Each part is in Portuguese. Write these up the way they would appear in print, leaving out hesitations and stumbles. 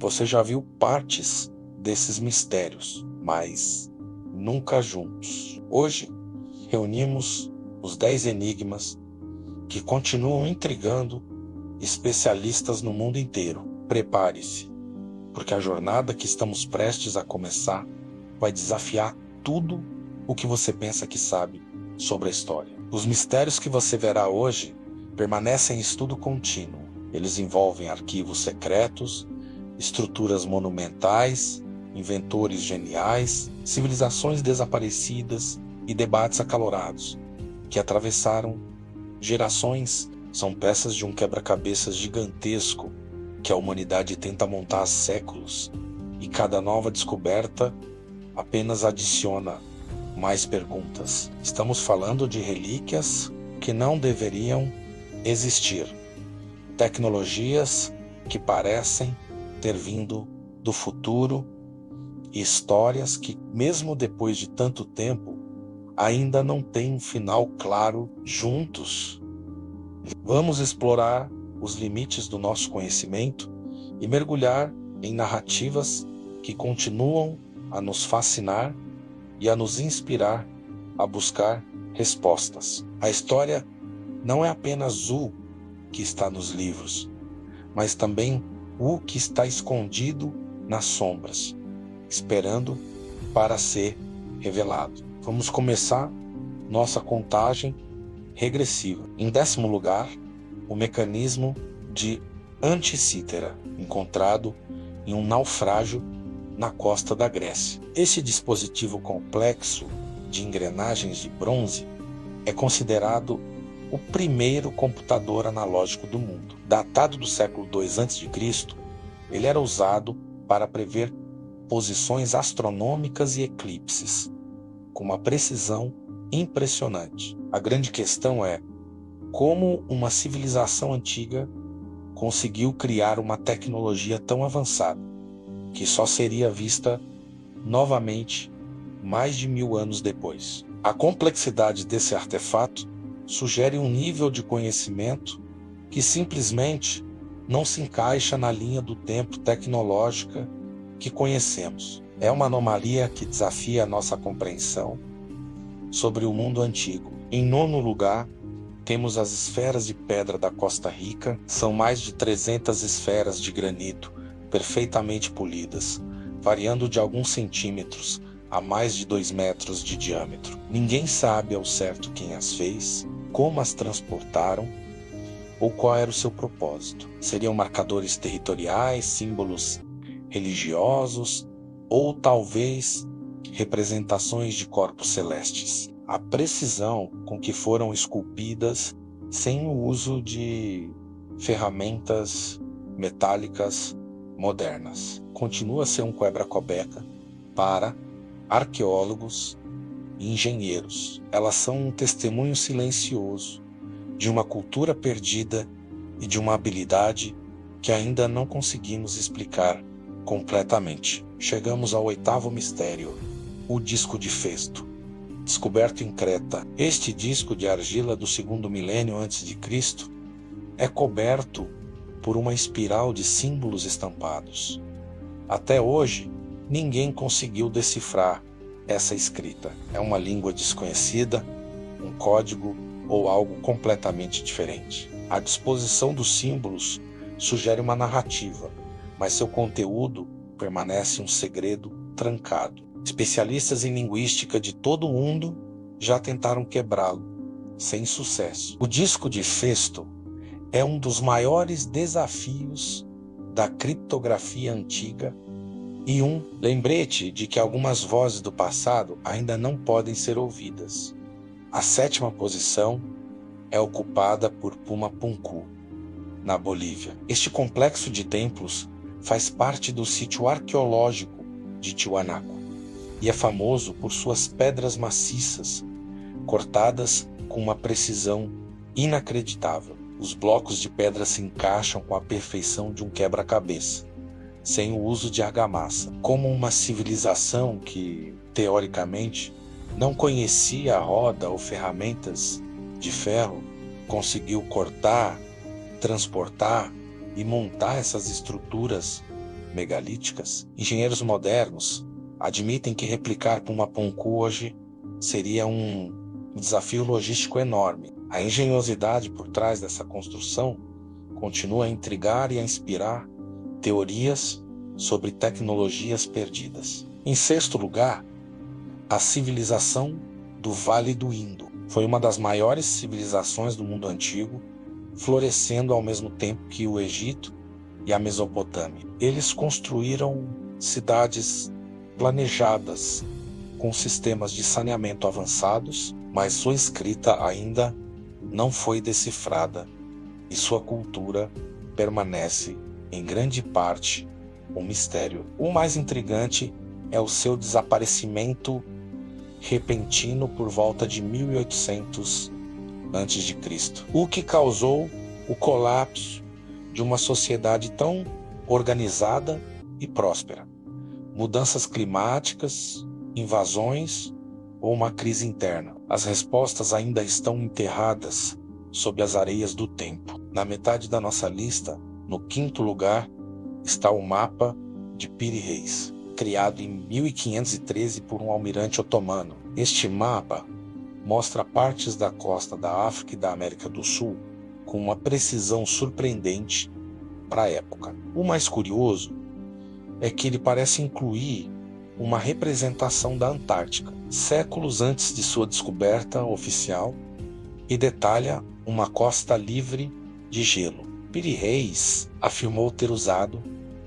Você já viu partes desses mistérios, mas nunca juntos. Hoje, reunimos os 10 enigmas que continuam intrigando especialistas no mundo inteiro. Prepare-se, porque a jornada que estamos prestes a começar vai desafiar tudo o que você pensa que sabe sobre a história. Os mistérios que você verá hoje permanecem em estudo contínuo. Eles envolvem arquivos secretos, estruturas monumentais, inventores geniais, civilizações desaparecidas e debates acalorados que atravessaram gerações. São peças de um quebra-cabeças gigantesco que a humanidade tenta montar há séculos, e cada nova descoberta apenas adiciona mais perguntas. Estamos falando de relíquias que não deveriam existir, tecnologias que parecem ter vindo do futuro e histórias que, mesmo depois de tanto tempo, ainda não têm um final claro. Juntos, vamos explorar os limites do nosso conhecimento e mergulhar em narrativas que continuam a nos fascinar e a nos inspirar a buscar respostas. A história não é apenas o que está nos livros, mas também o que está escondido nas sombras, esperando para ser revelado. Vamos começar nossa contagem regressiva. Em 10º lugar, o mecanismo de Anticítera, encontrado em um naufrágio na costa da Grécia. Esse dispositivo complexo de engrenagens de bronze é considerado o primeiro computador analógico do mundo. Datado do século II a.C., ele era usado para prever posições astronômicas e eclipses, com uma precisão impressionante. A grande questão é como uma civilização antiga conseguiu criar uma tecnologia tão avançada, que só seria vista novamente mais de 1000 anos depois. A complexidade desse artefato sugere um nível de conhecimento que simplesmente não se encaixa na linha do tempo tecnológica que conhecemos. É uma anomalia que desafia a nossa compreensão sobre o mundo antigo. Em 9º lugar, temos as esferas de pedra da Costa Rica. São mais de 300 esferas de granito perfeitamente polidas, variando de alguns centímetros a mais de 2 metros de diâmetro. Ninguém sabe ao certo quem as fez, como as transportaram ou qual era o seu propósito. Seriam marcadores territoriais, símbolos religiosos ou talvez representações de corpos celestes. A precisão com que foram esculpidas, sem o uso de ferramentas metálicas modernas, continua a ser um quebra-cabeça para arqueólogos e engenheiros. Elas são um testemunho silencioso de uma cultura perdida e de uma habilidade que ainda não conseguimos explicar completamente. Chegamos ao 8º mistério, o disco de Festo, descoberto em Creta. Este disco de argila do 2º milênio antes de Cristo é coberto por uma espiral de símbolos estampados. Até hoje, ninguém conseguiu decifrar essa escrita. É uma língua desconhecida, um código ou algo completamente diferente. A disposição dos símbolos sugere uma narrativa, mas seu conteúdo permanece um segredo trancado. Especialistas em linguística de todo o mundo já tentaram quebrá-lo, sem sucesso. O disco de Festo é um dos maiores desafios da criptografia antiga e um lembrete de que algumas vozes do passado ainda não podem ser ouvidas. A 7ª posição é ocupada por Pumapunku, na Bolívia. Este complexo de templos faz parte do sítio arqueológico de Tiwanaku e é famoso por suas pedras maciças, cortadas com uma precisão inacreditável. Os blocos de pedra se encaixam com a perfeição de um quebra-cabeça, sem o uso de argamassa. Como uma civilização que, teoricamente, não conhecia a roda ou ferramentas de ferro, conseguiu cortar, transportar e montar essas estruturas megalíticas, engenheiros modernos admitem que replicar Pumapunku hoje seria um desafio logístico enorme. A engenhosidade por trás dessa construção continua a intrigar e a inspirar teorias sobre tecnologias perdidas. Em sexto lugar, a civilização do Vale do Indo. Foi uma das maiores civilizações do mundo antigo, florescendo ao mesmo tempo que o Egito e a Mesopotâmia. Eles construíram cidades planejadas com sistemas de saneamento avançados, mas sua escrita ainda não foi decifrada e sua cultura permanece, em grande parte, um mistério. O mais intrigante é o seu desaparecimento repentino por volta de 1800 a.C., o que causou o colapso de uma sociedade tão organizada e próspera. Mudanças climáticas, invasões ou uma crise interna. As respostas ainda estão enterradas sob as areias do tempo. Na metade da nossa lista, no quinto lugar, está o mapa de Piri Reis, criado em 1513 por um almirante otomano. Este mapa mostra partes da costa da África e da América do Sul com uma precisão surpreendente para a época. O mais curioso é que ele parece incluir uma representação da Antártica, séculos antes de sua descoberta oficial, e detalha uma costa livre de gelo. Piri Reis afirmou ter usado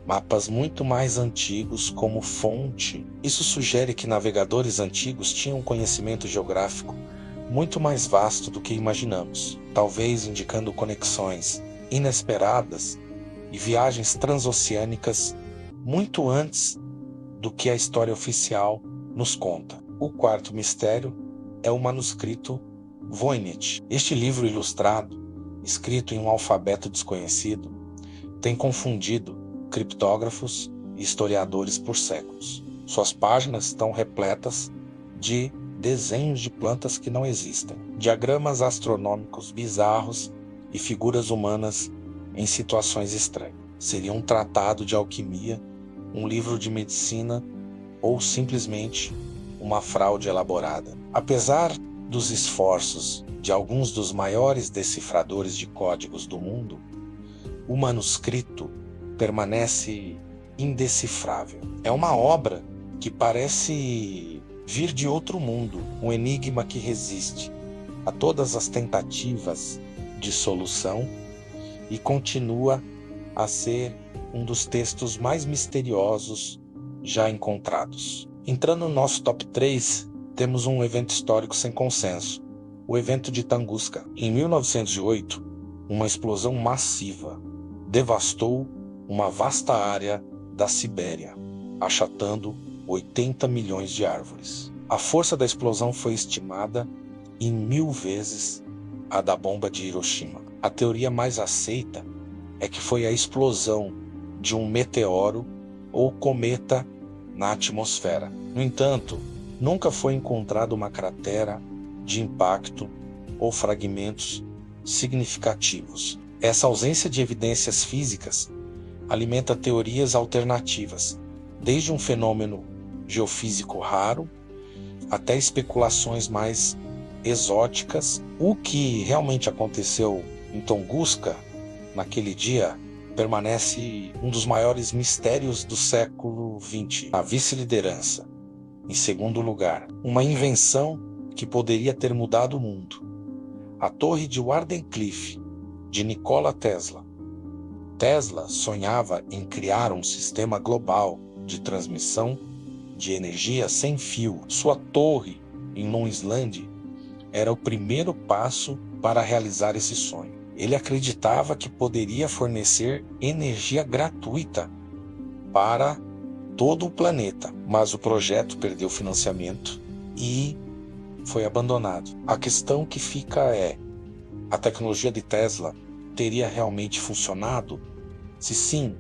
mapas muito mais antigos como fonte. Isso sugere que navegadores antigos tinham um conhecimento geográfico muito mais vasto do que imaginamos, talvez indicando conexões inesperadas e viagens transoceânicas muito antes do que a história oficial nos conta. O quarto mistério é o manuscrito Voynich. Este livro ilustrado, escrito em um alfabeto desconhecido, tem confundido criptógrafos e historiadores por séculos. Suas páginas estão repletas de desenhos de plantas que não existem, diagramas astronômicos bizarros e figuras humanas em situações estranhas. Seria um tratado de alquimia, um livro de medicina ou simplesmente uma fraude elaborada. Apesar dos esforços de alguns dos maiores decifradores de códigos do mundo, o manuscrito permanece indecifrável. É uma obra que parece vir de outro mundo, um enigma que resiste a todas as tentativas de solução e continua a ser um dos textos mais misteriosos já encontrados. Entrando no nosso top 3, temos um evento histórico sem consenso, o evento de Tunguska. Em 1908, uma explosão massiva devastou uma vasta área da Sibéria, achatando 80 milhões de árvores. A força da explosão foi estimada em 1000 vezes a da bomba de Hiroshima. A teoria mais aceita é que foi a explosão de um meteoro ou cometa na atmosfera. No entanto, nunca foi encontrada uma cratera de impacto ou fragmentos significativos. Essa ausência de evidências físicas alimenta teorias alternativas, desde um fenômeno geofísico raro até especulações mais exóticas. O que realmente aconteceu em Tunguska naquele dia permanece um dos maiores mistérios do século XX. A vice-liderança. Em segundo lugar, uma invenção que poderia ter mudado o mundo. A torre de Wardenclyffe, de Nikola Tesla. Tesla sonhava em criar um sistema global de transmissão de energia sem fio. Sua torre em Long Island era o primeiro passo para realizar esse sonho. Ele acreditava que poderia fornecer energia gratuita para todo o planeta, mas o projeto perdeu financiamento e foi abandonado. A questão que fica é: a tecnologia de Tesla teria realmente funcionado? Se sim,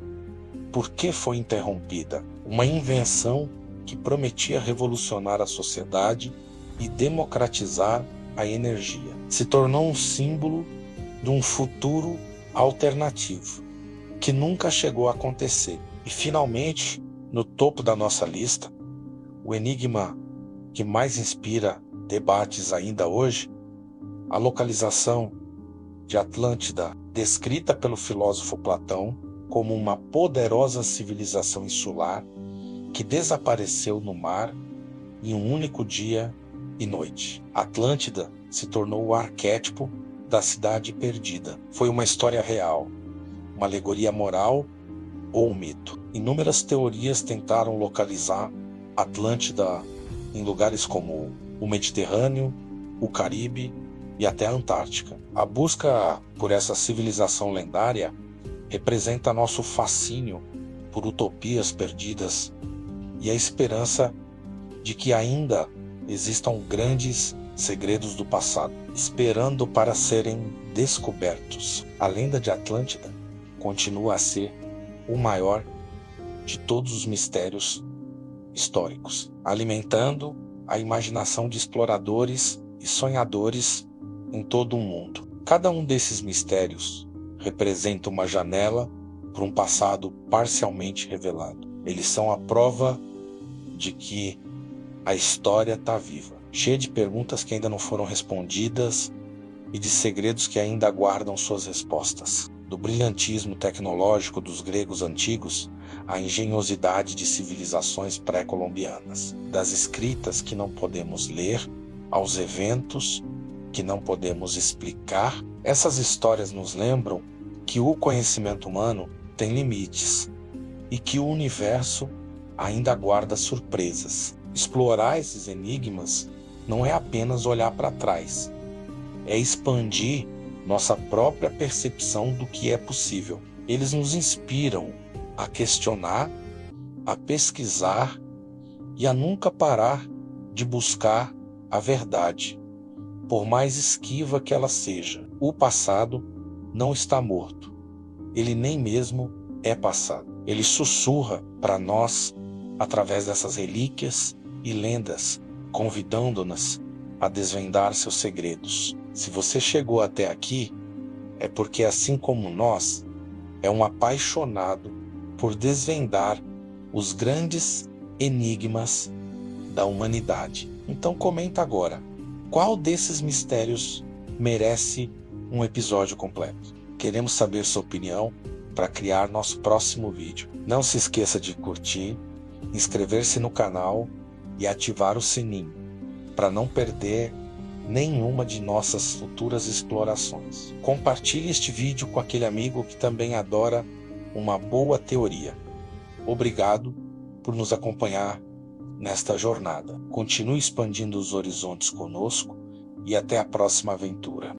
por que foi interrompida? Uma invenção que prometia revolucionar a sociedade e democratizar a energia se tornou um símbolo de um futuro alternativo que nunca chegou a acontecer. E finalmente, no topo da nossa lista, o enigma que mais inspira debates ainda hoje, a localização de Atlântida, descrita pelo filósofo Platão como uma poderosa civilização insular que desapareceu no mar em um único dia e noite. Atlântida se tornou o arquétipo da cidade perdida. Foi uma história real, uma alegoria moral ou um mito. Inúmeras teorias tentaram localizar Atlântida em lugares como o Mediterrâneo, o Caribe e até a Antártica. A busca por essa civilização lendária representa nosso fascínio por utopias perdidas e a esperança de que ainda existam grandes segredos do passado, esperando para serem descobertos. A lenda de Atlântida continua a ser o maior de todos os mistérios históricos, alimentando a imaginação de exploradores e sonhadores em todo o mundo. Cada um desses mistérios representa uma janela para um passado parcialmente revelado. Eles são a prova de que a história está viva, cheia de perguntas que ainda não foram respondidas e de segredos que ainda aguardam suas respostas. Do brilhantismo tecnológico dos gregos antigos à engenhosidade de civilizações pré-colombianas, das escritas que não podemos ler aos eventos que não podemos explicar, essas histórias nos lembram que o conhecimento humano tem limites e que o universo ainda guarda surpresas. Explorar esses enigmas não é apenas olhar para trás, é expandir nossa própria percepção do que é possível. Eles nos inspiram a questionar, a pesquisar e a nunca parar de buscar a verdade, por mais esquiva que ela seja. O passado não está morto, ele nem mesmo é passado. Ele sussurra para nós através dessas relíquias e lendas, convidando-nas a desvendar seus segredos. Se você chegou até aqui, é porque, assim como nós, é um apaixonado por desvendar os grandes enigmas da humanidade. Então comenta agora, qual desses mistérios merece um episódio completo? Queremos saber sua opinião para criar nosso próximo vídeo. Não se esqueça de curtir, inscrever-se no canal e ativar o sininho para não perder nenhuma de nossas futuras explorações. Compartilhe este vídeo com aquele amigo que também adora uma boa teoria. Obrigado por nos acompanhar nesta jornada. Continue expandindo os horizontes conosco e até a próxima aventura.